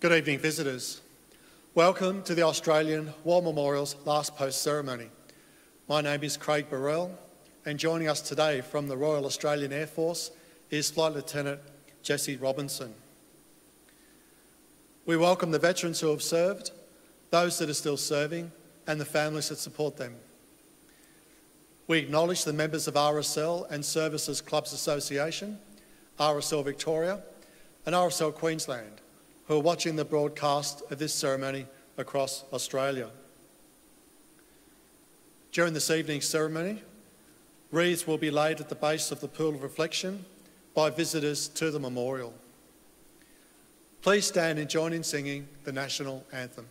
Good evening, visitors. Welcome to the Australian War Memorial's last post ceremony. My name is Craig Burrell, and joining us today from the Royal Australian Air Force is Flight Lieutenant Jesse Robinson. We welcome the veterans who have served, those that are still serving, and the families that support them. We acknowledge the members of RSL and Services Clubs Association, RSL Victoria, and RSL Queensland, who are watching the broadcast of this ceremony across Australia. During this evening's ceremony, wreaths will be laid at the base of the Pool of Reflection by visitors to the memorial. Please stand and join in singing the National Anthem.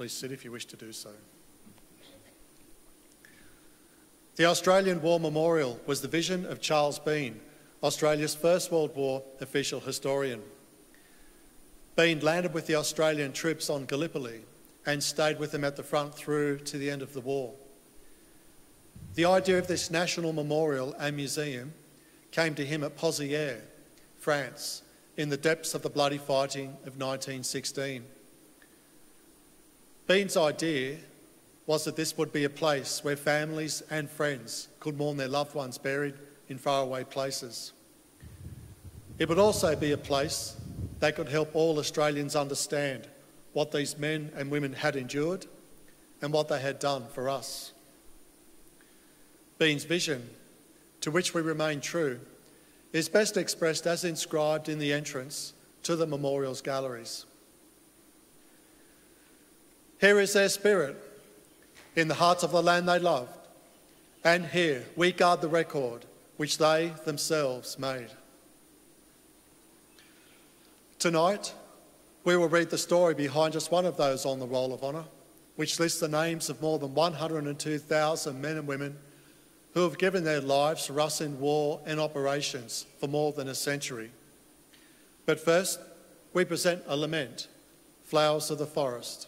Please sit if you wish to do so. The Australian War Memorial was the vision of Charles Bean, Australia's First World War official historian. Bean landed with the Australian troops on Gallipoli and stayed with them at the front through to the end of the war. The idea of this national memorial and museum came to him at Pozières, France, in the depths of the bloody fighting of 1916. Bean's idea was that this would be a place where families and friends could mourn their loved ones buried in faraway places. It would also be a place that could help all Australians understand what these men and women had endured and what they had done for us. Bean's vision, to which we remain true, is best expressed as inscribed in the entrance to the memorial's galleries. Here is their spirit, in the hearts of the land they loved, and here we guard the record which they themselves made. Tonight, we will read the story behind just one of those on the Roll of Honour, which lists the names of more than 102,000 men and women who have given their lives for us in war and operations for more than a century. But first, we present a lament, Flowers of the Forest.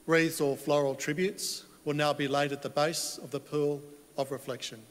Wreaths or floral tributes will now be laid at the base of the Pool of Reflection.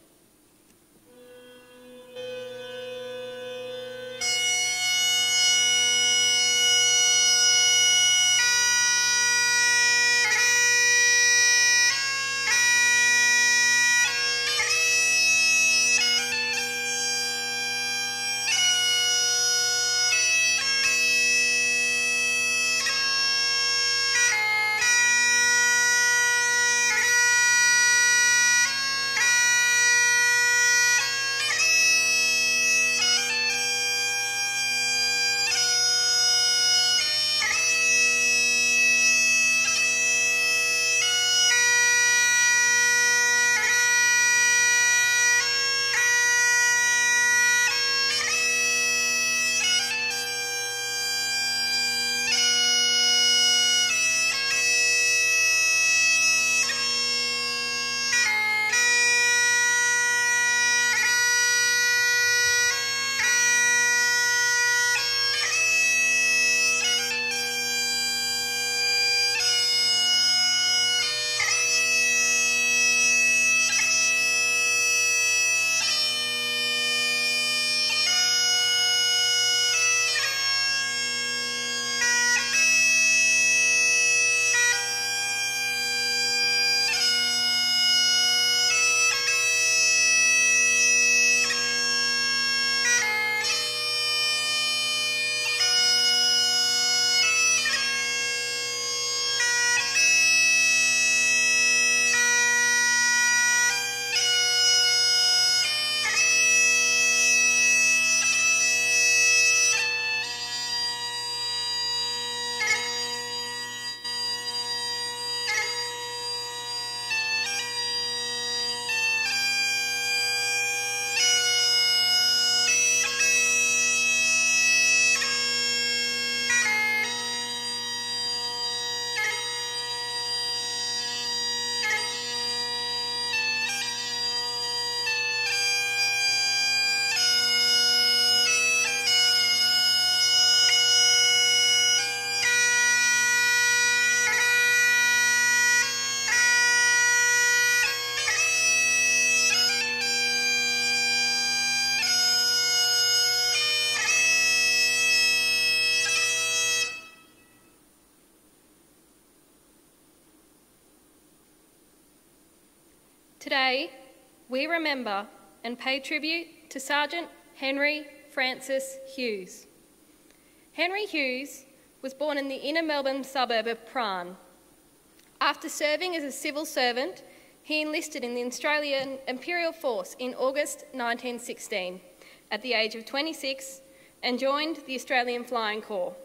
Today, we remember and pay tribute to Sergeant Henry Francis Hughes. Henry Hughes was born in the inner Melbourne suburb of Prahran. After serving as a civil servant, he enlisted in the Australian Imperial Force in August 1916 at the age of 26 and joined the Australian Flying Corps.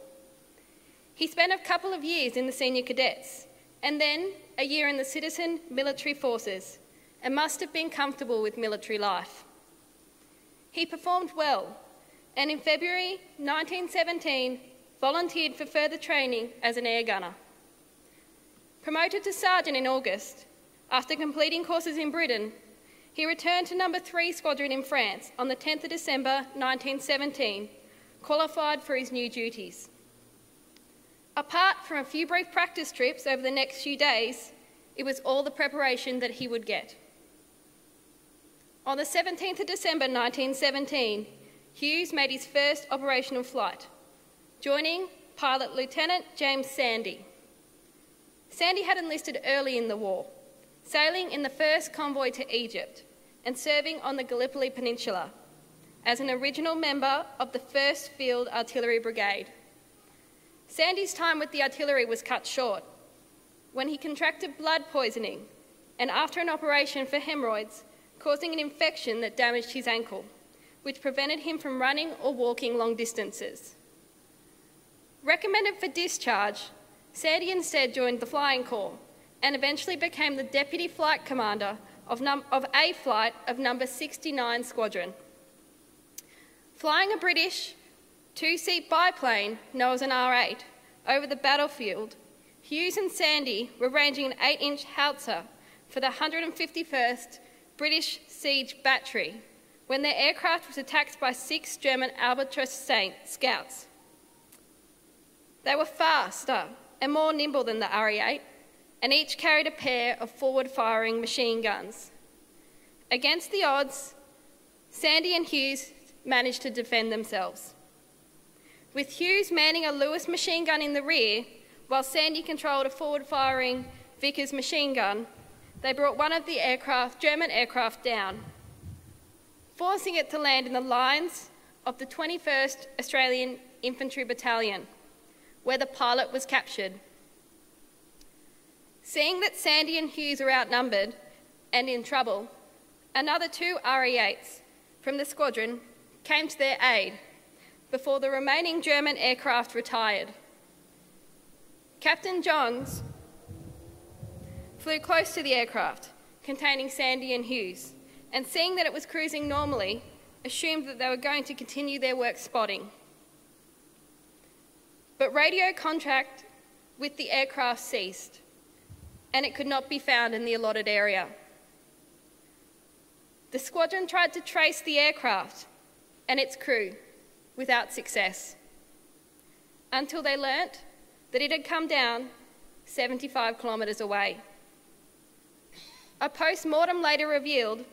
He spent a couple of years in the senior cadets and then a year in the citizen military forces and must have been comfortable with military life. He performed well and in February 1917 volunteered for further training as an air gunner. Promoted to sergeant in August, after completing courses in Britain, he returned to No. 3 Squadron in France on the 10th of December 1917, qualified for his new duties. Apart from a few brief practice trips over the next few days, it was all the preparation that he would get. On the 17th of December 1917, Hughes made his first operational flight, joining Pilot Lieutenant James Sandy. Sandy had enlisted early in the war, sailing in the first convoy to Egypt and serving on the Gallipoli Peninsula as an original member of the 1st Field Artillery Brigade. Sandy's time with the artillery was cut short when he contracted blood poisoning and after an operation for hemorrhoids, causing an infection that damaged his ankle, which prevented him from running or walking long distances. Recommended for discharge, Sandy instead joined the Flying Corps and eventually became the Deputy Flight Commander of A Flight of No. 69 Squadron. Flying a British two-seat biplane known as an R8 over the battlefield, Hughes and Sandy were ranging an 8-inch howitzer for the 151st British Siege Battery when their aircraft was attacked by 6 German Albatros scouts. They were faster and more nimble than the RE8, and each carried a pair of forward-firing machine guns. Against the odds, Sandy and Hughes managed to defend themselves. With Hughes manning a Lewis machine gun in the rear, while Sandy controlled a forward-firing Vickers machine gun, they brought one of the German aircraft down, forcing it to land in the lines of the 21st Australian Infantry Battalion, where the pilot was captured. Seeing that Sandy and Hughes were outnumbered and in trouble, another 2 RE8s from the squadron came to their aid before the remaining German aircraft retired. Captain Johns flew close to the aircraft containing Sandy and Hughes, and seeing that it was cruising normally, assumed that they were going to continue their work spotting. But radio contact with the aircraft ceased, and it could not be found in the allotted area. The squadron tried to trace the aircraft and its crew without success, until they learnt that it had come down 75 kilometres away. A post-mortem later revealed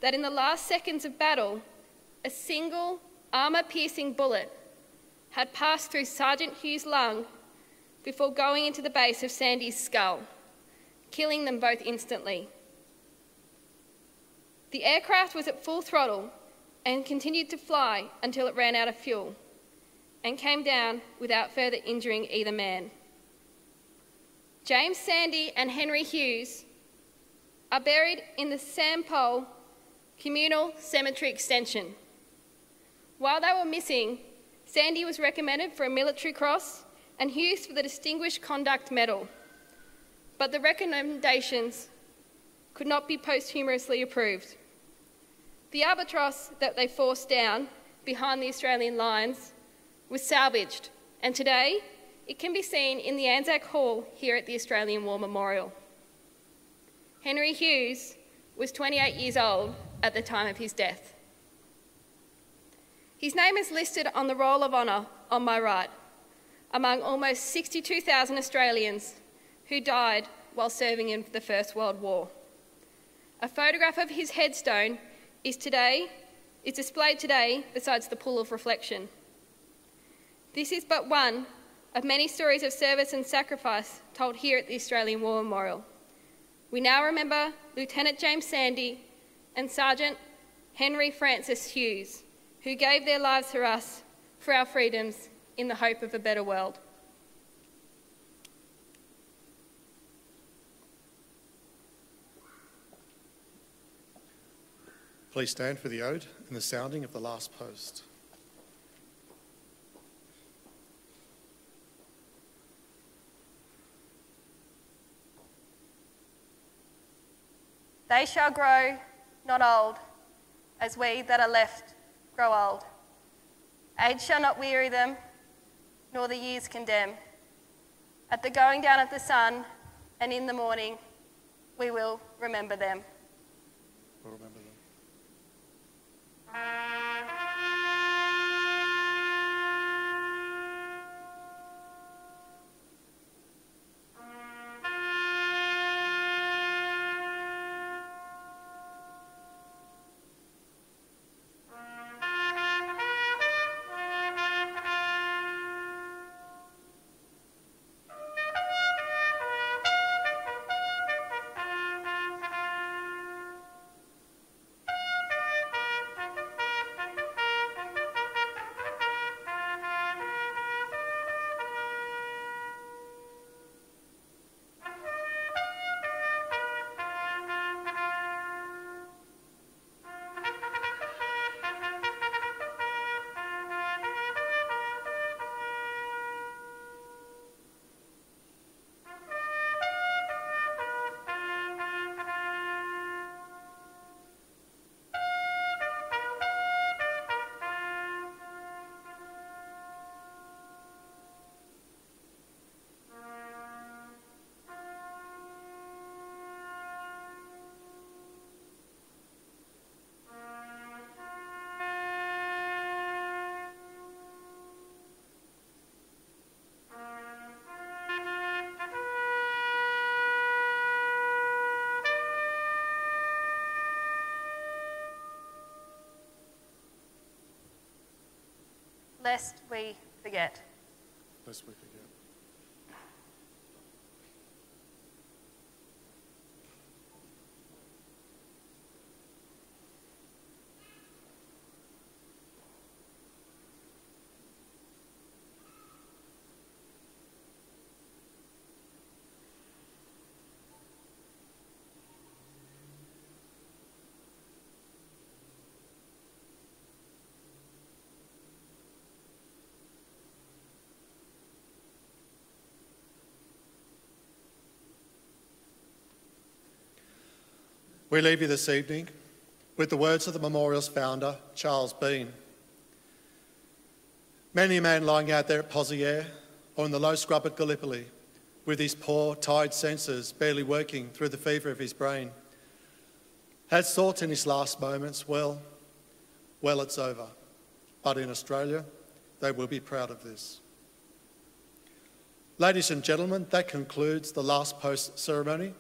that in the last seconds of battle, a single armour-piercing bullet had passed through Sergeant Hughes' lung before going into the base of Sandy's skull, killing them both instantly. The aircraft was at full throttle and continued to fly until it ran out of fuel and came down without further injuring either man. James Sandy and Henry Hughes are buried in the Sampole Communal Cemetery Extension. While they were missing, Sandy was recommended for a military cross and Hughes for the Distinguished Conduct Medal, but the recommendations could not be posthumously approved. The albatross that they forced down behind the Australian lines was salvaged, and today it can be seen in the Anzac Hall here at the Australian War Memorial. Henry Hughes was 28 years old at the time of his death. His name is listed on the Roll of Honour on my right, among almost 62,000 Australians who died while serving in the First World War. A photograph of his headstone is displayed today beside the pool of reflection. This is but one of many stories of service and sacrifice told here at the Australian War Memorial. We now remember Lieutenant James Sandy and Sergeant Henry Francis Hughes, who gave their lives for us, for our freedoms, in the hope of a better world. Please stand for the ode and the sounding of the last post. They shall grow, not old, as we that are left grow old. Age shall not weary them, nor the years condemn. At the going down of the sun and in the morning, we will remember them. We'll remember them. Lest we forget. Lest we forget. We leave you this evening with the words of the memorial's founder, Charles Bean. Many a man lying out there at Pozieres or in the low scrub at Gallipoli, with his poor, tired senses barely working through the fever of his brain, has thought in his last moments, well, it's over. But in Australia, they will be proud of this. Ladies and gentlemen, that concludes the last post ceremony.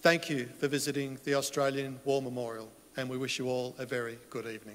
Thank you for visiting the Australian War Memorial, and we wish you all a very good evening.